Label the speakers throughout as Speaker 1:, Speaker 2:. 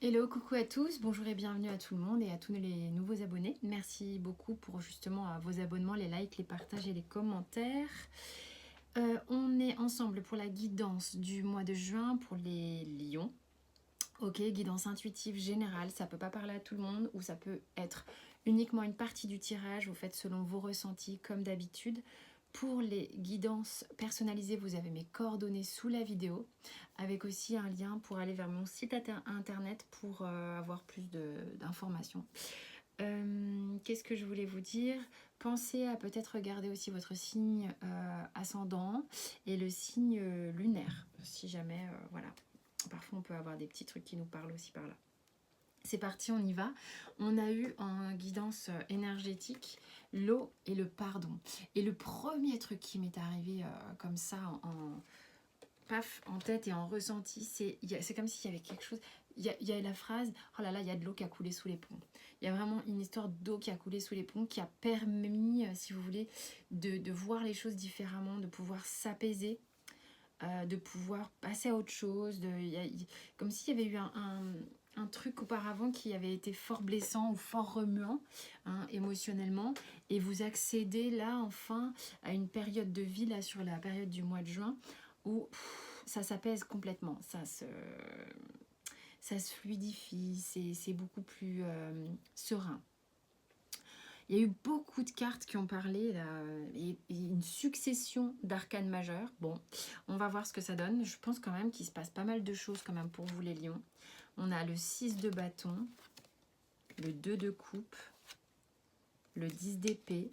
Speaker 1: Hello, coucou à tous, bonjour et bienvenue à tout le monde et à tous les nouveaux abonnés. Merci beaucoup pour justement vos abonnements, les likes, les partages et les commentaires. On est ensemble pour la guidance du mois de juin pour les lions. Ok, guidance intuitive générale, ça peut pas parler à tout le monde ou ça peut être uniquement une partie du tirage, vous faites selon vos ressentis comme d'habitude. Pour les guidances personnalisées, vous avez mes coordonnées sous la vidéo, avec aussi un lien pour aller vers mon site internet pour avoir plus d'informations. Qu'est-ce que je voulais vous dire? Pensez à peut-être regarder aussi votre signe ascendant et le signe lunaire, si jamais, voilà. Parfois, on peut avoir des petits trucs qui nous parlent aussi par là. C'est parti, on y va. On a eu en guidance énergétique l'eau et le pardon. Et le premier truc qui m'est arrivé comme ça paf, en tête et en ressenti, c'est comme s'il y avait quelque chose. Il y a la phrase, oh là là, il y a de l'eau qui a coulé sous les ponts. Il y a vraiment une histoire d'eau qui a coulé sous les ponts, qui a permis, si vous voulez, de voir les choses différemment, de pouvoir s'apaiser, de pouvoir passer à autre chose. Comme s'il y avait eu un truc auparavant qui avait été fort blessant ou fort remuant émotionnellement. Et vous accédez là, enfin, à une période de vie, là, sur la période du mois de juin, où ça s'apaise complètement, ça se fluidifie, c'est beaucoup plus serein. Il y a eu beaucoup de cartes qui ont parlé là, et une succession d'arcanes majeures. Bon, on va voir ce que ça donne. Je pense quand même qu'il se passe pas mal de choses quand même pour vous les lions. On a le 6 de bâton, le 2 de coupe, le 10 d'épée,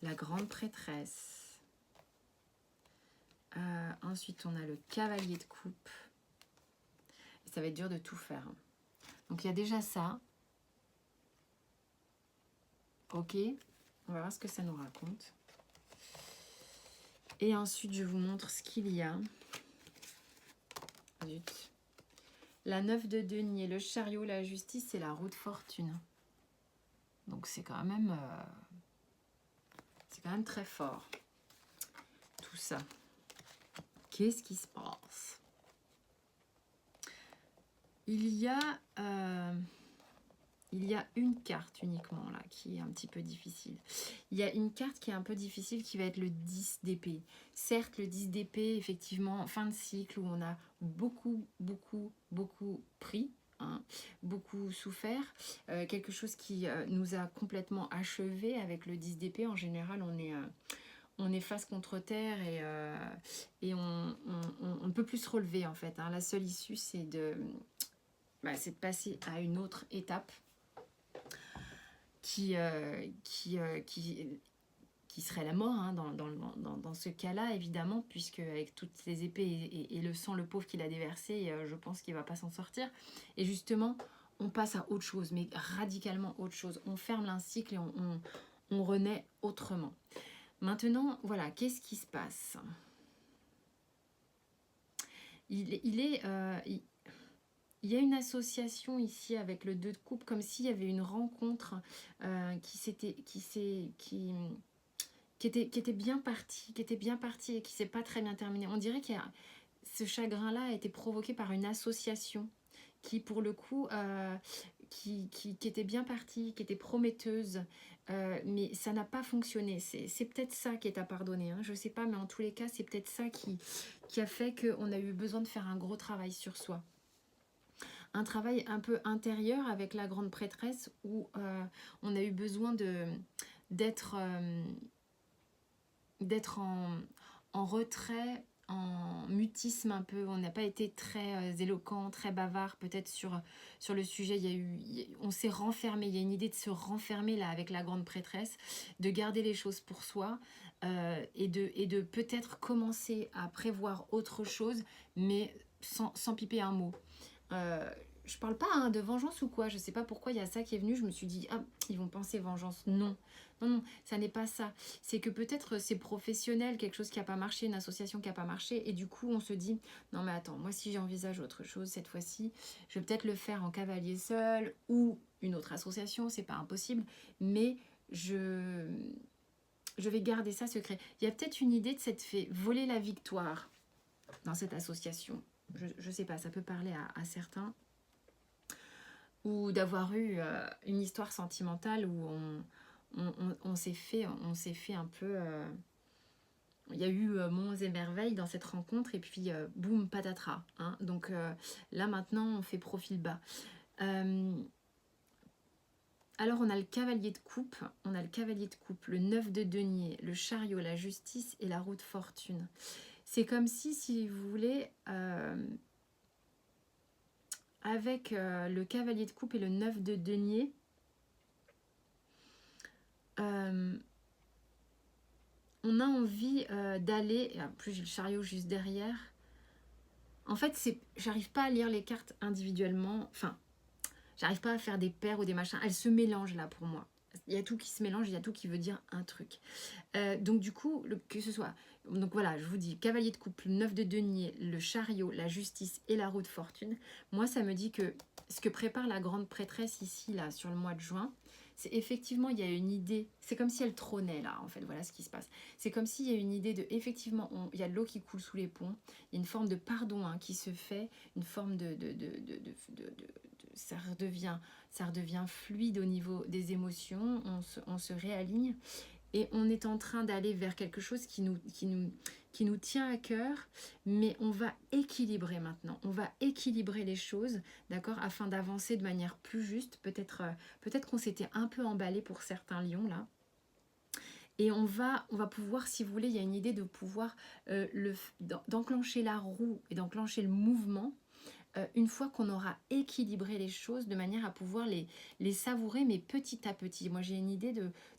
Speaker 1: la grande prêtresse. Ensuite, on a le cavalier de coupe. Et ça va être dur de tout faire. Donc, il y a déjà ça. Ok, on va voir ce que ça nous raconte. Et ensuite, je vous montre ce qu'il y a. Zut. La 9 de denier, le chariot, la justice et la roue de fortune. Donc c'est quand même très fort. Tout ça. Qu'est-ce qui se passe? Il y a une carte uniquement là qui est un petit peu difficile. Il y a une carte qui est un peu difficile qui va être le 10 d'épée. Certes, le 10 d'épée, effectivement, fin de cycle où on a beaucoup pris, beaucoup souffert. Quelque chose qui nous a complètement achevé avec le 10 d'épée. En général, on est face contre terre et on ne peut plus se relever en fait. La seule issue, c'est de passer à une autre étape qui serait la mort dans ce cas-là, évidemment, puisque avec toutes ces épées et le sang, le pauvre qu'il a déversé, je pense qu'il ne va pas s'en sortir. Et justement, on passe à autre chose, mais radicalement autre chose. On ferme un cycle et on renaît autrement. Maintenant, voilà, qu'est-ce qui se passe? Il y a une association ici avec le 2 de coupe, comme s'il y avait une rencontre qui était bien partie et qui s'est pas très bien terminée. On dirait que ce chagrin-là a été provoqué par une association qui, pour le coup, qui était bien partie, qui était prometteuse, mais ça n'a pas fonctionné. C'est peut-être ça qui est à pardonner, je sais pas, mais en tous les cas, c'est peut-être ça qui a fait qu'on a eu besoin de faire un gros travail sur soi. Un travail un peu intérieur avec la grande prêtresse où on a eu besoin d'être en retrait, en mutisme un peu. On n'a pas été très éloquent, très bavard peut-être sur le sujet. On s'est renfermé. Il y a une idée de se renfermer là avec la grande prêtresse, de garder les choses pour soi et de peut-être commencer à prévoir autre chose, mais sans piper un mot. Je parle pas de vengeance ou quoi, je sais pas pourquoi il y a ça qui est venu, je me suis dit, ah, ils vont penser vengeance. Non, ça n'est pas ça. C'est que peut-être c'est professionnel, quelque chose qui n'a pas marché, une association qui n'a pas marché, et du coup on se dit, non mais attends, moi si j'envisage autre chose cette fois-ci, je vais peut-être le faire en cavalier seul ou une autre association, c'est pas impossible, mais je vais garder ça secret. Il y a peut-être une idée de s'être fait voler la victoire dans cette association. je sais pas, ça peut parler à certains. Ou d'avoir eu une histoire sentimentale où on s'est fait un peu... il y a eu monts et merveilles dans cette rencontre et puis boum, patatras. Hein. Donc là maintenant, on fait profil bas. Alors on a le cavalier de coupe, le 9 de denier, le chariot, la justice et la roue de fortune. C'est comme si vous voulez, avec le cavalier de coupe et le 9 de denier, on a envie d'aller, et en plus j'ai le chariot juste derrière. En fait, j'arrive pas à lire les cartes individuellement, enfin, j'arrive pas à faire des paires ou des machins, elles se mélangent là pour moi. Il y a tout qui se mélange, il y a tout qui veut dire un truc. Donc du coup, que ce soit... Donc voilà, je vous dis, cavalier de coupe, 9 de denier, le chariot, la justice et la roue de fortune. Moi, ça me dit que ce que prépare la grande prêtresse ici, là, sur le mois de juin, c'est effectivement, il y a une idée, c'est comme si elle trônait là, en fait, voilà ce qui se passe. C'est comme s'il y a une idée de, effectivement, il y a de l'eau qui coule sous les ponts, il y a une forme de pardon qui se fait, une forme ça redevient fluide au niveau des émotions, on se réaligne et on est en train d'aller vers quelque chose qui nous tient à cœur, mais on va équilibrer maintenant, on va équilibrer les choses, d'accord, afin d'avancer de manière plus juste. Peut-être qu'on s'était un peu emballé pour certains lions là. Et on va pouvoir, si vous voulez, il y a une idée de pouvoir d'enclencher la roue et d'enclencher le mouvement une fois qu'on aura équilibré les choses de manière à pouvoir les savourer, mais petit à petit. Moi, j'ai une idée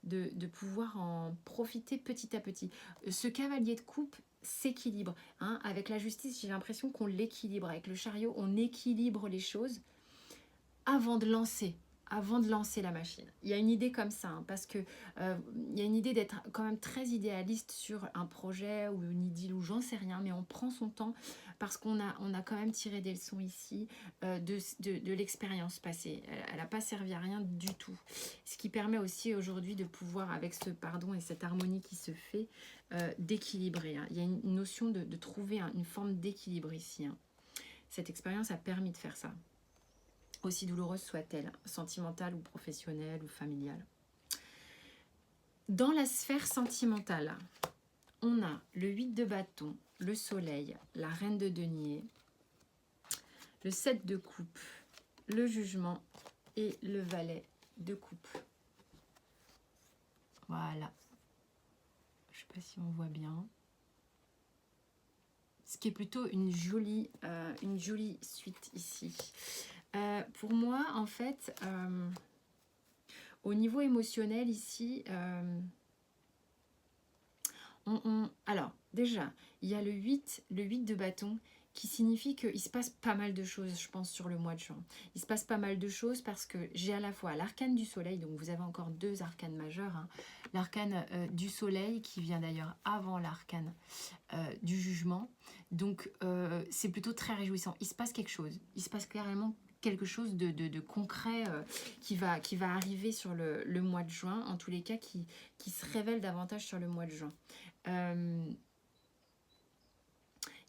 Speaker 1: de pouvoir en profiter petit à petit. Ce cavalier de coupe s'équilibre. Hein. Avec la justice, j'ai l'impression qu'on l'équilibre. Avec le chariot, on équilibre les choses avant de lancer la machine. Il y a une idée comme ça, hein, parce que il y a une idée d'être quand même très idéaliste sur un projet ou une idylle ou j'en sais rien, mais on prend son temps parce qu'on a quand même tiré des leçons ici de l'expérience passée. Elle n'a pas servi à rien du tout. Ce qui permet aussi aujourd'hui de pouvoir, avec ce pardon et cette harmonie qui se fait, d'équilibrer. Hein. Il y a une notion de trouver une forme d'équilibre ici. Hein. Cette expérience a permis de faire ça. Aussi douloureuse soit-elle, sentimentale ou professionnelle ou familiale. Dans la sphère sentimentale, on a le 8 de bâton, le soleil, la reine de denier, le 7 de coupe, le jugement et le valet de coupe. Voilà. Je ne sais pas si on voit bien. Ce qui est plutôt une jolie suite ici. Pour moi, en fait, au niveau émotionnel ici, alors déjà, il y a le 8 de bâton qui signifie qu'il se passe pas mal de choses, je pense, sur le mois de juin. Il se passe pas mal de choses parce que j'ai à la fois l'arcane du soleil, donc vous avez encore deux arcanes majeurs, hein. L'arcane du soleil qui vient d'ailleurs avant l'arcane du jugement. Donc c'est plutôt très réjouissant. Il se passe quelque chose, il se passe carrément quelque chose de concret qui va arriver sur le mois de juin, en tous les cas qui se révèle davantage sur le mois de juin.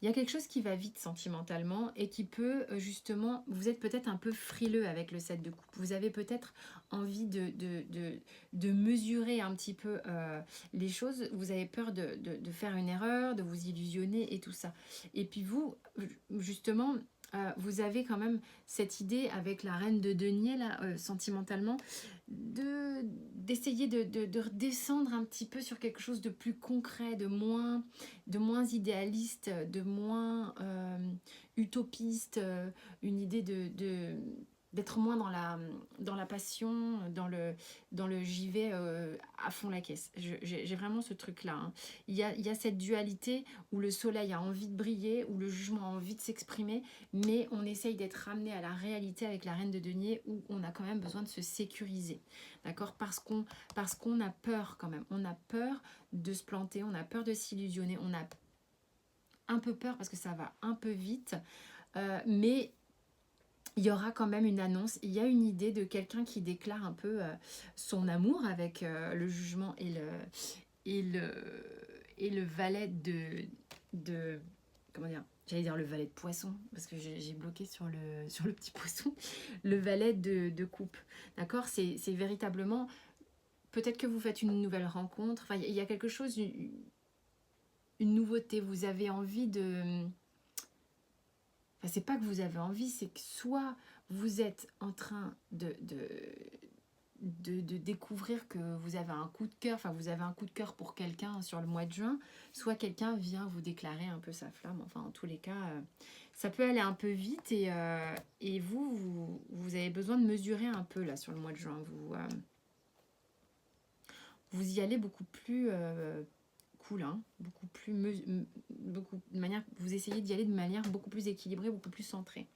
Speaker 1: Il y a quelque chose qui va vite sentimentalement et qui peut justement, vous êtes peut-être un peu frileux avec le 7 de coupe. Vous avez peut-être envie de mesurer un petit peu les choses. Vous avez peur de faire une erreur, de vous illusionner et tout ça. Et puis vous, justement, vous avez quand même cette idée avec la reine de denier, là, sentimentalement, d'essayer de redescendre un petit peu sur quelque chose de plus concret, de moins idéaliste, de moins utopiste, une idée d'être moins dans la passion, dans le j'y vais à fond la caisse. J'ai vraiment ce truc-là. Hein. Il y a cette dualité où le soleil a envie de briller, où le jugement a envie de s'exprimer, mais on essaye d'être ramené à la réalité avec la reine de denier où on a quand même besoin de se sécuriser. D'accord ? Parce qu'on a peur quand même. On a peur de se planter, on a peur de s'illusionner, on a un peu peur parce que ça va un peu vite, mais il y aura quand même une annonce. Il y a une idée de quelqu'un qui déclare un peu son amour avec le jugement et le valet de comment dire, j'allais dire le valet de poisson, parce que j'ai bloqué sur le petit poisson, le valet de coupe, d'accord? C'est véritablement, peut-être que vous faites une nouvelle rencontre, enfin, il y a quelque chose, une nouveauté, vous avez envie de... Enfin, c'est pas que vous avez envie, c'est que soit vous êtes en train de découvrir que vous avez un coup de cœur, enfin vous avez un coup de cœur pour quelqu'un sur le mois de juin, soit quelqu'un vient vous déclarer un peu sa flamme, enfin en tous les cas, ça peut aller un peu vite et vous avez besoin de mesurer un peu là sur le mois de juin, vous y allez beaucoup plus cool, hein, beaucoup plus, beaucoup, de manière, vous essayez d'y aller de manière beaucoup plus équilibrée, beaucoup plus centrée.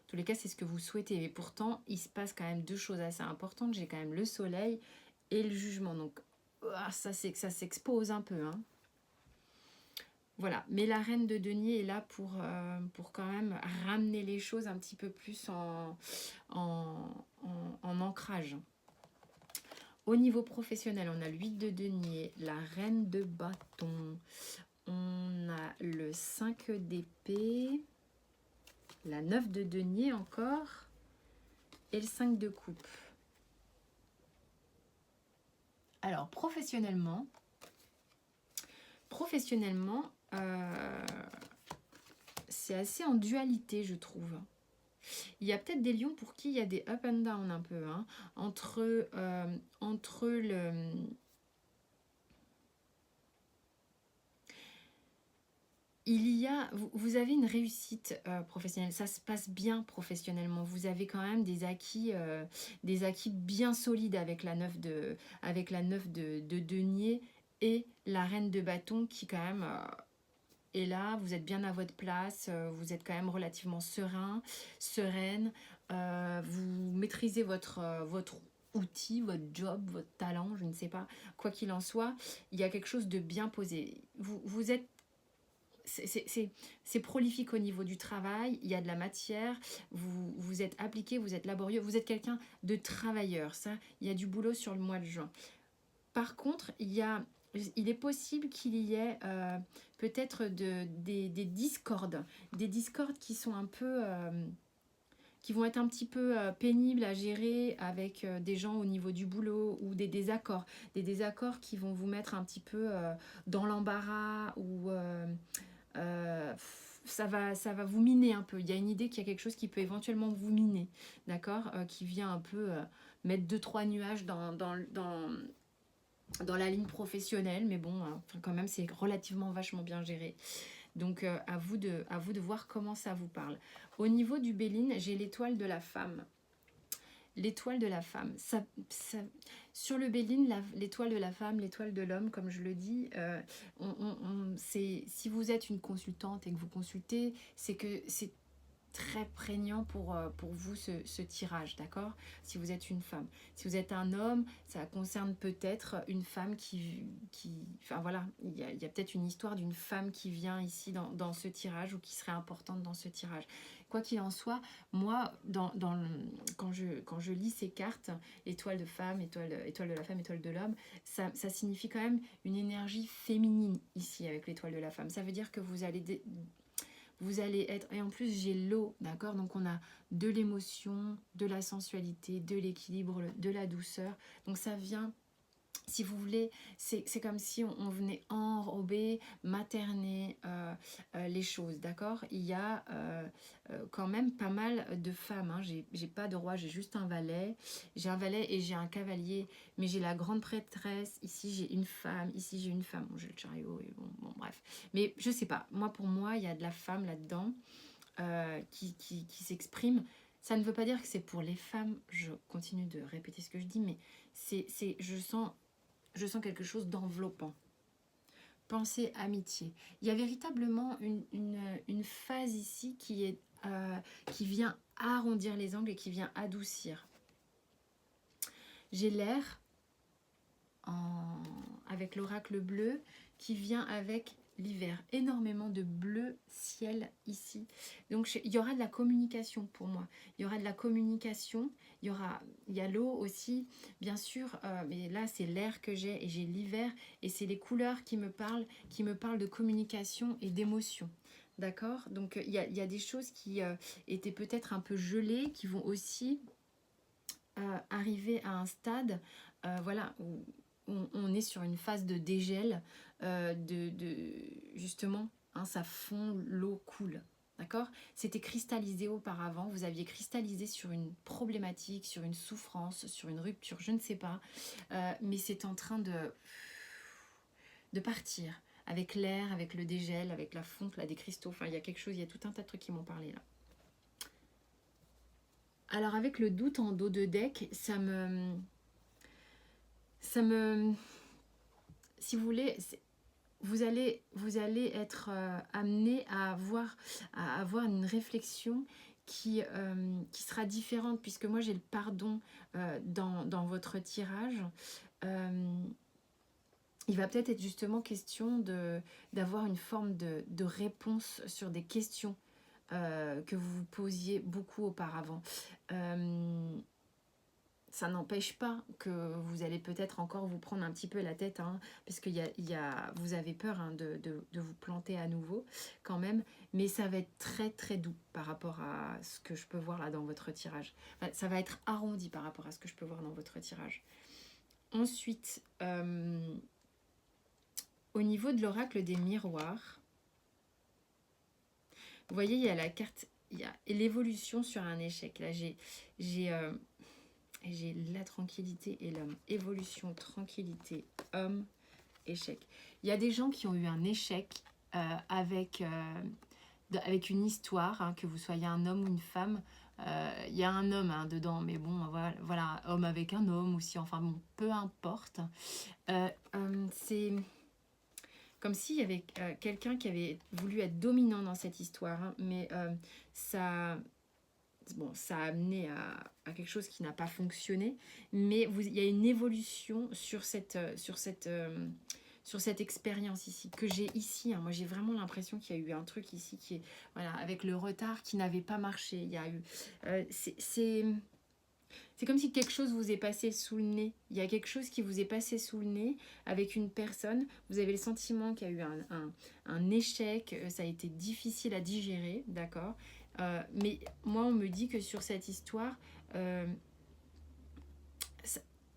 Speaker 1: Tous les cas, c'est ce que vous souhaitez. Et pourtant, il se passe quand même deux choses assez importantes. J'ai quand même le soleil et le jugement. Donc, ça s'expose un peu. Hein. Voilà. Mais la reine de denier est là pour quand même ramener les choses un petit peu plus en ancrage. Au niveau professionnel, on a le 8 de denier, la reine de bâton. On a le 5 d'épée. La 9 de denier encore. Et le 5 de coupe. Alors, professionnellement, c'est assez en dualité, je trouve. Il y a peut-être des lions pour qui il y a des up and down un peu. Hein, entre le... Vous avez une réussite professionnelle, ça se passe bien professionnellement, vous avez quand même des acquis bien solides avec la 9 de denier et la reine de bâton qui quand même est là, vous êtes bien à votre place, vous êtes quand même relativement sereine, vous maîtrisez votre outil, votre job, votre talent, je ne sais pas, quoi qu'il en soit, il y a quelque chose de bien posé, vous êtes c'est prolifique au niveau du travail, il y a de la matière, vous êtes appliqué, vous êtes laborieux, vous êtes quelqu'un de travailleur, ça, il y a du boulot sur le mois de juin. Par contre, il est possible qu'il y ait peut-être des discordes qui sont un peu... qui vont être un petit peu pénibles à gérer avec des gens au niveau du boulot ou des désaccords qui vont vous mettre un petit peu dans l'embarras ou... ça va vous miner un peu. Il y a une idée qu'il y a quelque chose qui peut éventuellement vous miner, d'accord, qui vient un peu mettre 2-3 nuages dans la ligne professionnelle, mais bon, quand même, c'est relativement vachement bien géré. Donc, à vous de voir comment ça vous parle. Au niveau du Béline, j'ai l'étoile de la femme. L'étoile de la femme. Sur le Béline, l'étoile de la femme, l'étoile de l'homme, comme je le dis, si vous êtes une consultante et que vous consultez, c'est que c'est très prégnant pour vous ce tirage, d'accord? Si vous êtes une femme. Si vous êtes un homme, ça concerne peut-être une femme qui enfin voilà, il y a peut-être une histoire d'une femme qui vient ici dans ce tirage ou qui serait importante dans ce tirage. Quoi qu'il en soit, moi, quand je lis ces cartes, étoile de femme, étoile de la femme, étoile de l'homme, ça signifie quand même une énergie féminine ici avec l'étoile de la femme. Ça veut dire que vous allez être... Et en plus, j'ai l'eau, d'accord? Donc, on a de l'émotion, de la sensualité, de l'équilibre, de la douceur. Donc, ça vient... Si vous voulez, c'est comme si on venait enrober, materner les choses, d'accord? Il y a quand même pas mal de femmes, hein. J'ai pas de roi, j'ai juste un valet. J'ai un valet et j'ai un cavalier, mais j'ai la grande prêtresse, ici j'ai une femme, ici j'ai une femme. Bon, j'ai le chariot, et bon, bref. Mais je sais pas, pour moi, il y a de la femme là-dedans qui s'exprime. Ça ne veut pas dire que c'est pour les femmes, je continue de répéter ce que je dis, mais je sens quelque chose d'enveloppant. Pensée, amitié. Il y a véritablement une phase ici qui vient arrondir les angles et qui vient adoucir. J'ai l'air, avec l'oracle bleu, qui vient avec l'hiver. Énormément de bleu ciel ici. Donc il y aura de la communication pour moi. Il y aura de la communication. Il y a l'eau aussi, bien sûr. Mais là, c'est l'air que j'ai et j'ai l'hiver. Et c'est les couleurs qui me parlent de communication et d'émotion. D'accord? Donc il y a des choses qui étaient peut-être un peu gelées, qui vont aussi arriver à un stade voilà, où on est sur une phase de dégel, justement, hein, ça fond, l'eau coule. D'accord? C'était cristallisé auparavant, vous aviez cristallisé sur une problématique, sur une souffrance, sur une rupture, je ne sais pas, mais c'est en train de partir avec l'air, avec le dégel, avec la fonte là, des cristaux. Enfin, il y a quelque chose, il y a tout un tas de trucs qui m'ont parlé là. Alors avec le doute en dos de deck, ça me si vous voulez, vous allez être amené à avoir une réflexion qui sera différente, puisque moi j'ai le pardon dans votre tirage. Il va peut-être être justement question d'avoir une forme de réponse sur des questions que vous vous posiez beaucoup auparavant. Ça n'empêche pas que vous allez peut-être encore vous prendre un petit peu la tête, hein, parce que vous avez peur hein, de vous planter à nouveau quand même, mais ça va être très très doux par rapport à ce que je peux voir là dans votre tirage. Enfin, ça va être arrondi par rapport à ce que je peux voir dans votre tirage. Ensuite, au niveau de l'oracle des miroirs, vous voyez, il y a la carte, il y a l'évolution sur un échec. Là, j'ai la tranquillité et l'homme. Évolution, tranquillité, homme, échec. Il y a des gens qui ont eu un échec avec une histoire, hein, que vous soyez un homme ou une femme. Il y a un homme hein, dedans, mais bon, voilà, homme avec un homme aussi, enfin bon, peu importe. C'est comme s'il y avait quelqu'un qui avait voulu être dominant dans cette histoire, hein, mais ça a amené à quelque chose qui n'a pas fonctionné, mais il y a une évolution sur cette expérience ici, que j'ai ici. Hein. Moi, j'ai vraiment l'impression qu'il y a eu un truc ici qui est, voilà, avec le retard qui n'avait pas marché. Il y a eu... c'est comme si quelque chose vous est passé sous le nez. Il y a quelque chose qui vous est passé sous le nez avec une personne. Vous avez le sentiment qu'il y a eu un échec. Ça a été difficile à digérer, d'accord ? Mais moi, on me dit que sur cette histoire,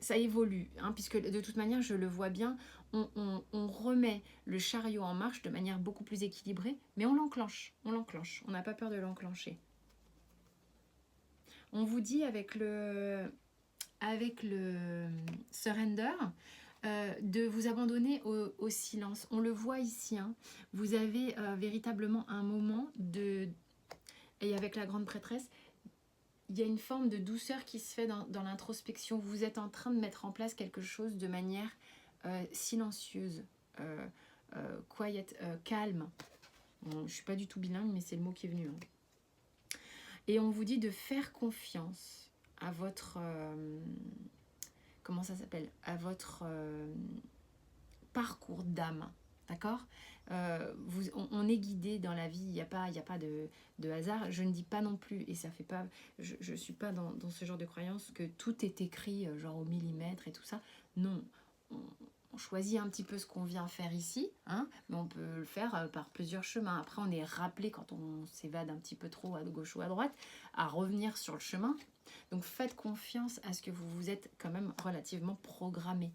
Speaker 1: ça évolue. Hein, puisque de toute manière, je le vois bien, on remet le chariot en marche de manière beaucoup plus équilibrée. Mais on l'enclenche. On n'a pas peur de l'enclencher. On vous dit avec le surrender de vous abandonner au silence. On le voit ici. Hein. Vous avez véritablement un moment et avec la grande prêtresse, il y a une forme de douceur qui se fait dans l'introspection. Vous êtes en train de mettre en place quelque chose de manière silencieuse, quiet, calme. Bon, je ne suis pas du tout bilingue, mais c'est le mot qui est venu. Hein. Et on vous dit de faire confiance à votre... comment ça s'appelle ? À votre parcours d'âme. D'accord ? On est guidé dans la vie, il n'y a pas de hasard. Je ne dis pas non plus, et ça fait pas... Je ne suis pas dans ce genre de croyance que tout est écrit genre au millimètre et tout ça. Non, on choisit un petit peu ce qu'on vient faire ici, hein, mais on peut le faire par plusieurs chemins. Après, on est rappelé quand on s'évade un petit peu trop à gauche ou à droite, à revenir sur le chemin. Donc faites confiance à ce que vous vous êtes quand même relativement programmé.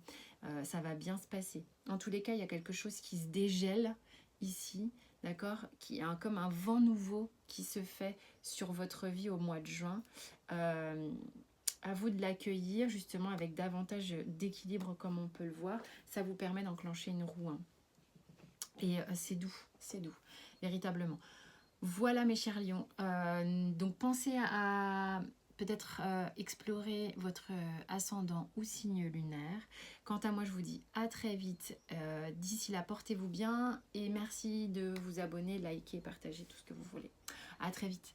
Speaker 1: Ça va bien se passer. En tous les cas, il y a quelque chose qui se dégèle ici, d'accord, qui est comme un vent nouveau qui se fait sur votre vie au mois de juin. À vous de l'accueillir justement avec davantage d'équilibre comme on peut le voir. Ça vous permet d'enclencher une roue. Hein. Et c'est doux, véritablement. Voilà mes chers lions. Donc pensez à peut-être explorer votre ascendant ou signe lunaire. Quant à moi, je vous dis à très vite. D'ici là, portez-vous bien et merci de vous abonner, liker, partager tout ce que vous voulez. À très vite.